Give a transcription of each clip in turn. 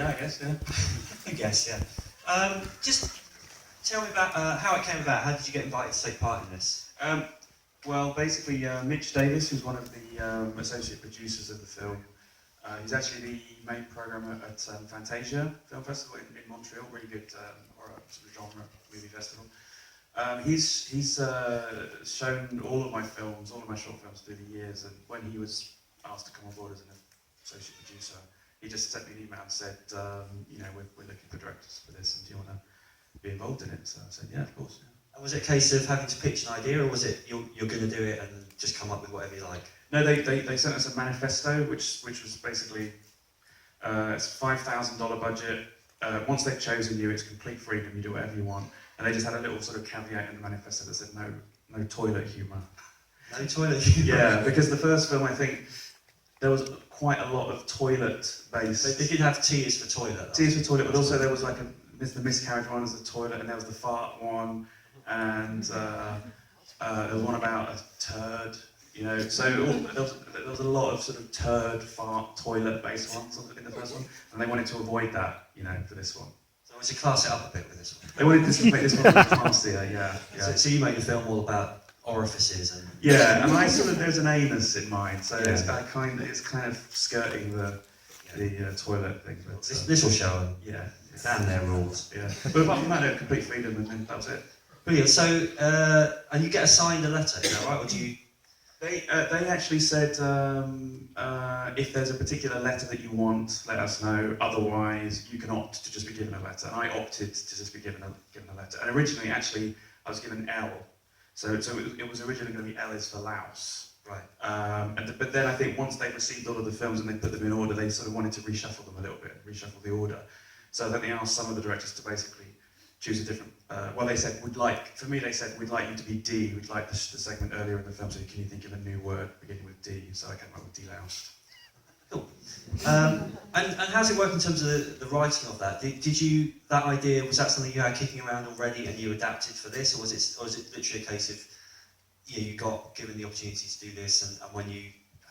Yeah, I guess, yeah. I guess, yeah. Just tell me about how it came about. How did you get invited to take part in this? Well, basically, Mitch Davis, who's one of the associate producers of the film, he's actually the main programmer at Fantasia Film Festival in Montreal, really good horror sort of genre movie festival. He's shown all of my films, all of my short films through the years, and when he was asked to come on board as an associate producer, he just sent me an email and said, you know, we're looking for directors for this, and do you want to be involved in it? So I said, yeah, of course. Yeah. And was it a case of having to pitch an idea, or was it you're going to do it and just come up with whatever you like? No, they sent us a manifesto, which was basically it's $5,000 budget. Once they've chosen you, it's complete freedom. You do whatever you want. And they just had a little sort of caveat in the manifesto that said no toilet humour. No toilet humour. Yeah, because the first film, I think there was quite a lot of toilet-based. They did have tears for toilet. Tears for toilet, but also there was like the miscarriage one as the toilet, and there was the fart one, and there was one about a turd. You know, so there was a lot of sort of turd, fart, toilet-based ones in the first one, and they wanted to avoid that, you know, for this one. So was it class it up a bit with this one? They wanted to make this one classier, yeah. So you made a film all about orifices and... Yeah, and I sort of, there's an anus in mind, so yeah. It's kind of skirting the toilet thing. But, this will show them. Yeah. Damn their rules. Yeah. But apart from that, no, complete freedom, and that was it. Brilliant. So, and you get assigned a letter, is that right? Or do you... They actually said, if there's a particular letter that you want, let us know. Otherwise, you can opt to just be given a letter. And I opted to just be given a letter. And originally, actually, I was given L. So it was originally going to be L is for Louse. Right. But then I think once they received all of the films and they put them in order, they sort of wanted to reshuffle them a little bit, reshuffle the order. So then they asked some of the directors to basically choose a different, well they said, for me they said, we'd like you to be D, we'd like the segment earlier in the film, so can you think of a new word beginning with D? So I came up with Deloused. Cool. And how does it work in terms of the writing of that? Did you, that idea, was that something you had kicking around already and you adapted for this, or was it literally a case of, you got given the opportunity to do this and when you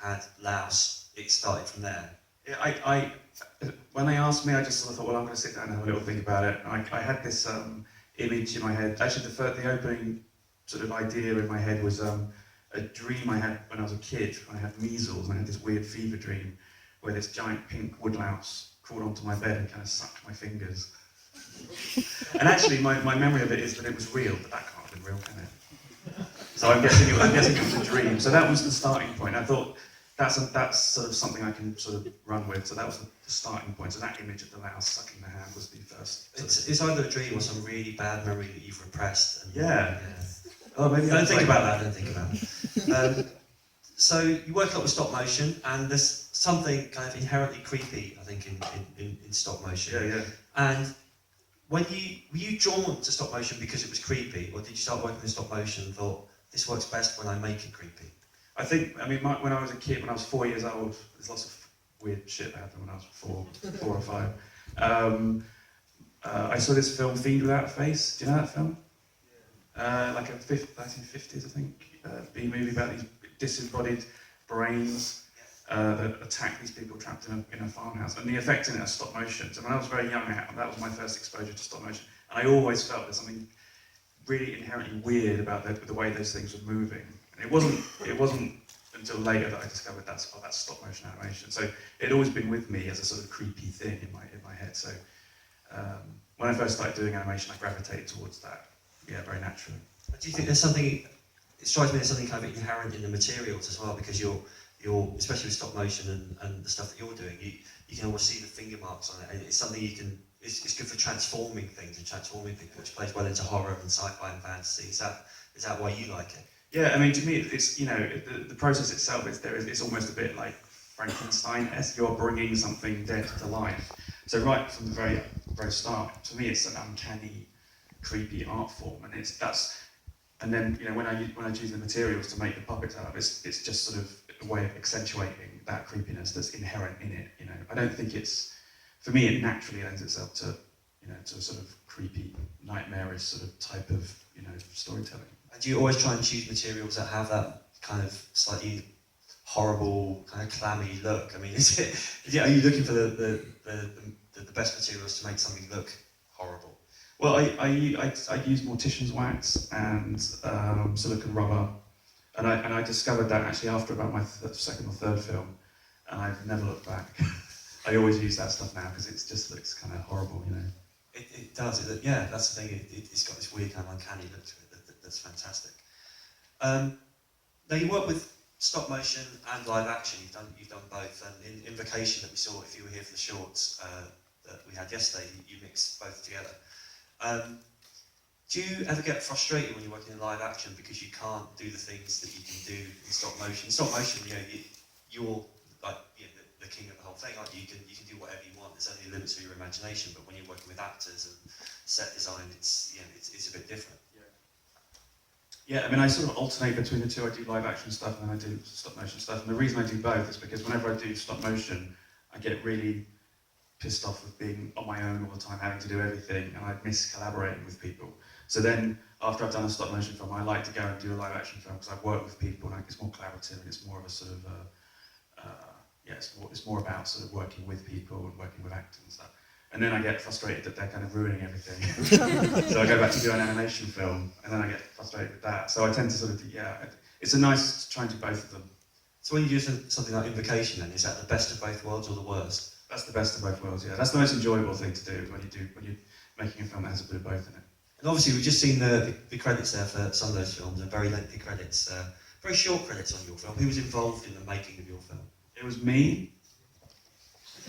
had Louse, it started from there? Yeah, when they asked me, I just sort of thought, well, I'm going to sit down and have a little think about it. And I had this image in my head. Actually, the opening sort of idea in my head was a dream I had when I was a kid, when I had measles, and I had this weird fever dream where this giant pink woodlouse crawled onto my bed and kind of sucked my fingers. And actually, my memory of it is that it was real, but that can't have been real, can it? So I'm guessing it was a dream. So that was the starting point. I thought, that's sort of something I can sort of run with. So that was the starting point. So that image of the louse sucking the hand was the first. It's either a dream or some really bad memory that you've repressed. And, yeah. Oh, maybe don't think about that. Don't think about it. So you work a lot with stop motion, and there's something kind of inherently creepy, I think, in stop motion. Yeah, yeah. And were you drawn to stop motion because it was creepy, or did you start working with stop motion and thought this works best when I make it creepy? I think, when I was a kid, when I was 4 years old, there's lots of weird shit that happened when I was four or five. I saw this film, Fiend Without a Face. Do you know that film? Yeah. Like a 1950s, I think, B movie about these disembodied brains that attack these people trapped in a farmhouse. And the effect in it is stop motion. So when I was very young, that was my first exposure to stop motion. And I always felt there's something really inherently weird about the way those things were moving. It wasn't until later that I discovered that's stop motion animation. So it'd always been with me as a sort of creepy thing in my head. So when I first started doing animation, I gravitated towards that, very naturally. Do you think there's something? It strikes me there's something kind of inherent in the materials as well, because you're especially with stop motion and the stuff that you're doing, you can almost see the finger marks on it, and it's something you can. It's good for transforming things and transforming people, which plays well into horror and sci-fi and fantasy. Is that why you like it? Yeah, to me, it's the process itself. It's almost a bit like Frankenstein-esque. You're bringing something dead to life. So right from the very start, to me, it's an uncanny, creepy art form, and then when I choose the materials to make the puppets out of, it's just sort of a way of accentuating that creepiness that's inherent in it. I don't think for me, it naturally lends itself to to a sort of creepy, nightmarish sort of type of storytelling. And do you always try and choose materials that have that kind of slightly horrible, kind of clammy look? I mean, are you looking for the the best materials to make something look horrible? Well, I use mortician's wax and silicone rubber, and I discovered that actually after about my second or third film, and I've never looked back. I always use that stuff now because it just looks kind of horrible, you know. It does. Yeah, that's the thing. It's got this weird kind of uncanny look to it that's fantastic. Now you work with stop motion and live action. You've done both. And in Invocation that we saw, if you were here for the shorts that we had yesterday, you mixed both together. Do you ever get frustrated when you're working in live action because you can't do the things that you can do in stop motion? In stop motion, you're like the king of the whole thing, aren't you? You can do whatever you want. There's only a limit to your imagination. But when you're working with actors and set design, it's a bit different. Yeah, I mean, I sort of alternate between the two. I do live action stuff and then I do stop motion stuff. And the reason I do both is because whenever I do stop motion, I get really pissed off with being on my own all the time, having to do everything, and I miss collaborating with people. So then, after I've done a stop motion film, I like to go and do a live action film because I work with people and it's more collaborative and it's more of a sort of, it's more about sort of working with people and working with actors and stuff. And then I get frustrated that they're kind of ruining everything. So I go back to do an animation film, and then I get frustrated with that. So I tend to sort of, it's a nice to try and do both of them. So when you do something like Invocation, then is that the best of both worlds or the worst? That's the best of both worlds. Yeah, that's the most enjoyable thing to do when you're making a film that has a bit of both in it. And obviously, we've just seen the credits there for some of those films, and very lengthy credits, very short credits on your film. Who was involved in the making of your film? It was me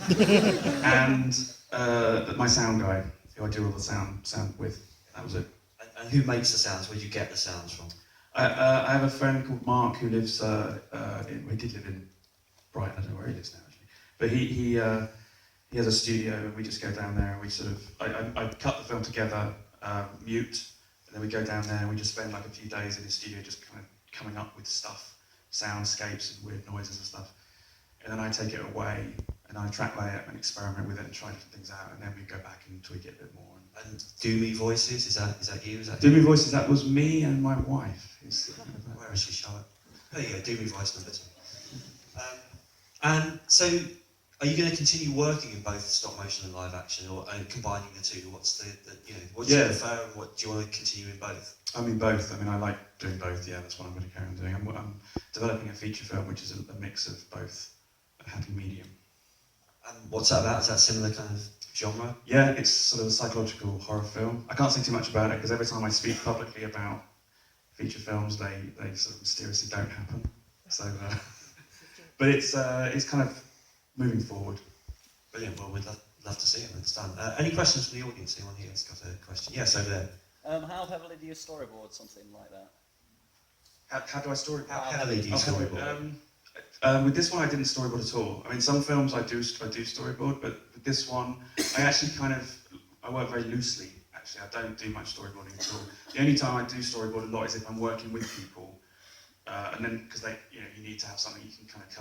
and my sound guy, who I do all the sound with. That was it. And who makes the sounds? Where do you get the sounds from? I have a friend called Mark who lives he did live in Brighton. I don't know where he lives now actually, but he has a studio and we just go down there and we sort of I cut the film together, mute, and then we go down there and we just spend like a few days in his studio just kind of coming up with stuff, soundscapes and weird noises and stuff, and then I take it away and I track lay it and experiment with it and try different things out, and then we go back and tweak it a bit more. And Do Me Voices, is that you? Do Me Voices, that was me and my wife. Where is she, Charlotte? There you go, Do Me Voice number 2. And so, are you going to continue working in both stop motion and live action, or combining the two? What's what do you prefer, and what do you want to continue in both? I mean both. I mean I like doing both. Yeah, that's what I'm going to carry on doing. I'm developing a feature film which is a mix of both, a happy medium. And what's that about? Is that similar kind of genre? Yeah, it's sort of a psychological horror film. I can't say too much about it because every time I speak publicly about feature films, they sort of mysteriously don't happen. So, but it's kind of moving forward. Brilliant. Well, we'd love to see it when it's done. Any questions from the audience? Anyone here has got a question? Yes, over there. How heavily do you storyboard something like that? How do I storyboard? How heavily do you storyboard? With this one, I didn't storyboard at all. I mean, some films I do storyboard, but with this one, I actually I work very loosely. Actually, I don't do much storyboarding at all. The only time I do storyboard a lot is if I'm working with people, and then because you need to have something you can kind of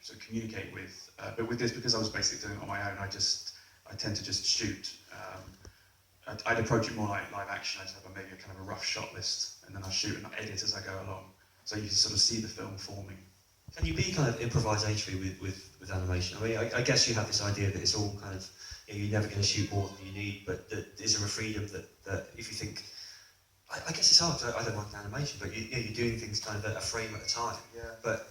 sort of communicate with. But with this, because I was basically doing it on my own, I tend to just shoot. I'd approach it more like live action. I'd have maybe a kind of a rough shot list, and then I shoot and edit as I go along. So you can sort of see the film forming. Can you be kind of improvisatory with animation? I mean, I guess you have this idea that it's all kind of, you're never going to shoot more than you need, but is there a freedom that if you think, I guess it's hard, I don't like animation, but you're doing things kind of at a frame at a time. Yeah. But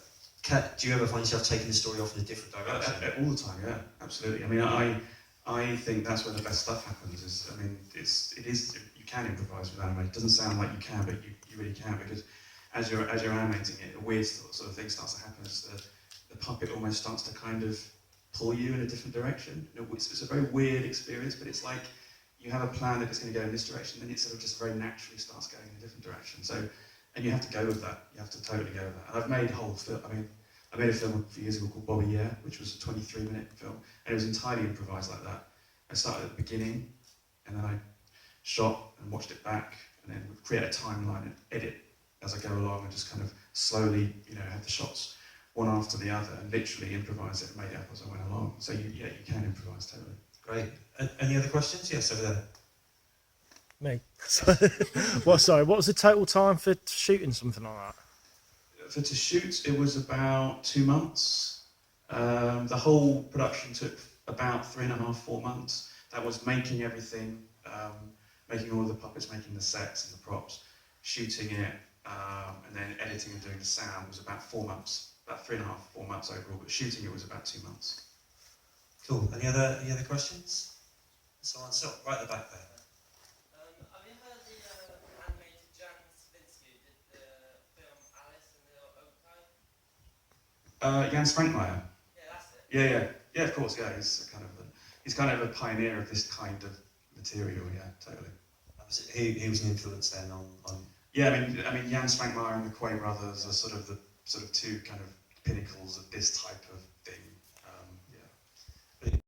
do you ever find yourself taking the story off in a different direction? All the time, yeah, absolutely. I mean, I think that's where the best stuff happens. You can improvise with animation. It doesn't sound like you can, but you really can, because as you're animating it, a weird sort of thing starts to happen. As the puppet almost starts to kind of pull you in a different direction. It's a very weird experience, but it's like you have a plan that it's going to go in this direction, and it sort of just very naturally starts going in a different direction. So, and you have to go with that. You have to totally go with that. And I've made whole film. I mean, I made a film a few years ago called Bobby Yeah, which was a 23-minute film, and it was entirely improvised like that. I started at the beginning, and then I shot and watched it back, and then would create a timeline and edit as I go along, and just kind of slowly, have the shots one after the other, and literally improvise it and made it up as I went along. So you can improvise totally. Great. Any other questions? Yes, over there. Me. What was the total time for shooting something like that? To shoot, it was about 2 months. The whole production took about 3.5, 4 months. That was making everything, making all the puppets, making the sets and the props, shooting it, and then editing and doing the sound was about 4 months, about 3.5, 4 months overall, but shooting it was about 2 months. Cool. Any other questions? Someone, so right at the back there. Have you heard the animated Jan Svinsky did the film Alice in the Oak Time? Jan Sprankmeyer. Yeah, that's it. Yeah, of course, yeah, he's kind of a pioneer of this kind of material, yeah, totally. He was an influence then on Yeah, I mean, Jan Sprankmeyer and the Quay brothers are sort of two kind of pinnacles of this type of thing.